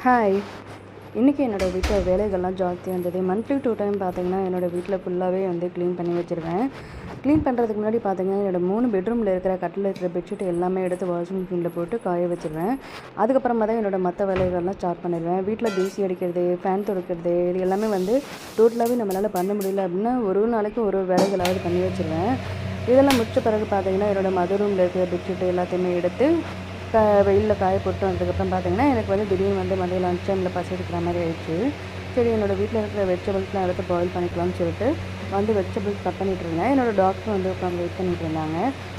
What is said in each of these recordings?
Hi. இன்றைக்கி என்னோடய வீட்டில் வேலைகள்லாம் ஜாஸ்தியாக இருந்தது. மந்த்லி 2 டைம் பார்த்தீங்கன்னா, என்னோடய வீட்டில் ஃபுல்லாகவே வந்து க்ளீன் பண்ணி வச்சுருவேன். க்ளீன் பண்ணுறதுக்கு முன்னாடி பார்த்தீங்கன்னா, என்னோடய 3 பெட்ரூமில் இருக்கிற கட்டிலில் இருக்கிற பெட்ஷீட் எல்லாமே எடுத்து வாஷிங் மிஷினில் போட்டு காய வச்சுருவேன். அதுக்கப்புறமா தான் என்னோடய மற்ற வேலைகள்லாம் ஸ்டார்ட் பண்ணிடுவேன். வீட்டில் தூசி அடிக்கிறது, ஃபேன் துடைக்கிறது, இது எல்லாமே வந்து டோட்டலாகவே நம்மளால் பண்ண முடியல அப்படின்னா, ஒரு ஒரு நாளைக்கு ஒரு ஒரு வேலைகளாவது பண்ணி வச்சுருவேன். இதெல்லாம் முடிச்ச பிறகு பார்த்தீங்கன்னா, என்னோடய மதர் ரூமில் இருக்கிற பெட்ஷீட் எல்லாத்தையுமே எடுத்து வெயிலில் காய போட்டு வந்ததுக்கப்புறம் பார்த்தீங்கன்னா, எனக்கு வந்து திடீர்னு வந்து மதியம் லஞ்ச் டைமில் பசி எடுக்கிற மாதிரி ஆயிடுச்சு. சரி, என்னோடய வீட்டில் இருக்கிற வெஜிடபிள்ஸ்லாம் எடுத்து பாயில் பண்ணிக்கலாம்னு சொல்லிட்டு வந்து வெஜிடபிள்ஸ் கட் பண்ணிகிட்டு இருந்தேன். என்னோடய டாக்டர் வந்து உட்காந்து வெயிட் பண்ணிகிட்டு இருந்தாங்க.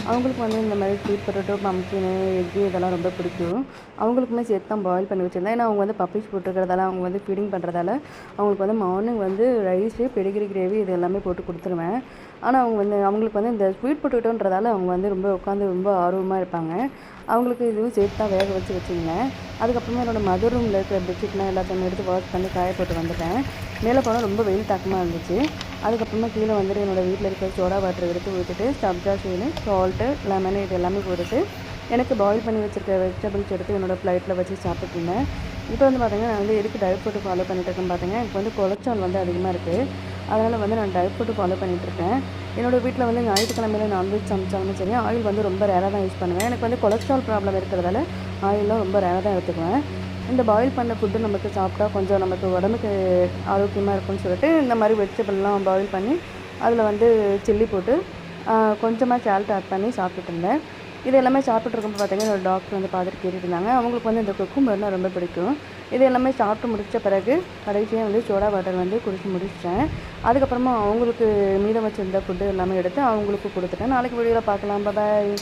அவங்களுக்கு வந்து இந்த மாதிரி ஸ்வீட் பொட்டேட்டோ, பம்கினு, எக்கு இதெல்லாம் ரொம்ப பிடிக்கும். அவங்களுக்குமே சேர்த்து தான் பாயில் பண்ணி வச்சுருந்தேன். ஏன்னா அவங்க வந்து பப்பீஸ் போட்டுருக்கிறதால, அவங்க வந்து ஃபீடிங் பண்ணுறதால அவங்களுக்கு வந்து மார்னிங் வந்து ரைஸு, பெடிகிரி கிரேவி இது எல்லாமே போட்டு கொடுத்துருவேன். ஆனால் அவங்களுக்கு வந்து இந்த ஸ்வீட் பொட்டேட்டோன்றதால அவங்க வந்து ரொம்ப உட்காந்து ரொம்ப ஆர்வமாக இருப்பாங்க. அவங்களுக்கு இதுவும் சேர்த்து தான் வேக வச்சு வச்சுருந்தேன். அதுக்கப்புறமா என்னோடய மதர் ரூமில் இருக்கிற பெட்ஷீட்லாம் எல்லாத்தையுமே எடுத்து வாஷ் பண்ணி காய போட்டு வந்துட்டேன். மேலே போனால் ரொம்ப வெயில் தாக்கமாக இருந்துச்சு. அதுக்கப்புறமா கீழே வந்துட்டு என்னோடய வீட்டில் இருக்கிற சோடா வாட்டர் எடுத்து ஊற்றிட்டு சப்ஜா சீனு, சால்ட்டு, லெமனு இது எல்லாமே போட்டுட்டு எனக்கு பாயில் பண்ணி வச்சுருக்க வெஜிடபிள்ஸ் எடுத்து என்னோடய ப்ளேட்டில் வச்சு சாப்பிட்டுருந்தேன். இப்போ வந்து பார்த்திங்கன்னா, நான் வந்து எதுக்கு டயட் ஃபுட்டு ஃபாலோ பண்ணிட்டு இருக்கேன்னு பார்த்தீங்கன்னா, எனக்கு வந்து கொலஸ்ட்ரால் வந்து அதிகமாக இருக்குது. அதனால் வந்து நான் டயட் ஃபுட்டு ஃபாலோ பண்ணிகிட்ருக்கேன். என்னோடய வீட்டில் வந்து ஞாயிற்றுக்கிழமையில நான்வெஜ் சமைச்சாலும் சரி, ஆயில் வந்து ரொம்ப ரேராக தான் யூஸ் பண்ணுவேன். எனக்கு வந்து கொலஸ்ட்ரால் ப்ராப்ளம் இருக்கிறதால ஆயிலெலாம் ரொம்ப ரேராக தான் எடுத்துக்குவேன். இந்த பாயில் பண்ண ஃபுட்டு நமக்கு சாப்பிட்டா கொஞ்சம் நமக்கு உடம்புக்கு ஆரோக்கியமாக இருக்கும்னு சொல்லிட்டு இந்த மாதிரி வெஜிடபிள்லாம் பாயில் பண்ணி அதில் வந்து சில்லி போட்டு கொஞ்சமாக சால்ட் ஆட் பண்ணி சாப்பிட்டுட்டு இருந்தேன். இது எல்லாமே சாப்பிட்டு இருக்கும்போது பார்த்தீங்கன்னா, என்னோட டாக்டர் வந்து பார்த்துட்டு கேட்டுட்டு இருந்தாங்க. அவங்களுக்கு வந்து இந்த குக்கும்பர்னால் ரொம்ப பிடிக்கும். இது எல்லாமே சாப்பிட்டு முடித்த பிறகு கடைசியாக வந்து சோடா வாட்டர் வந்து குடிச்சு முடிச்சிட்டேன். அதுக்கப்புறமா அவங்களுக்கு மீதம் வச்சிருந்த ஃபுட்டு எல்லாமே எடுத்து அவங்களுக்கு கொடுத்துட்டேன். நாளைக்கு வீடியோவில் பார்க்கலாம். பாய்.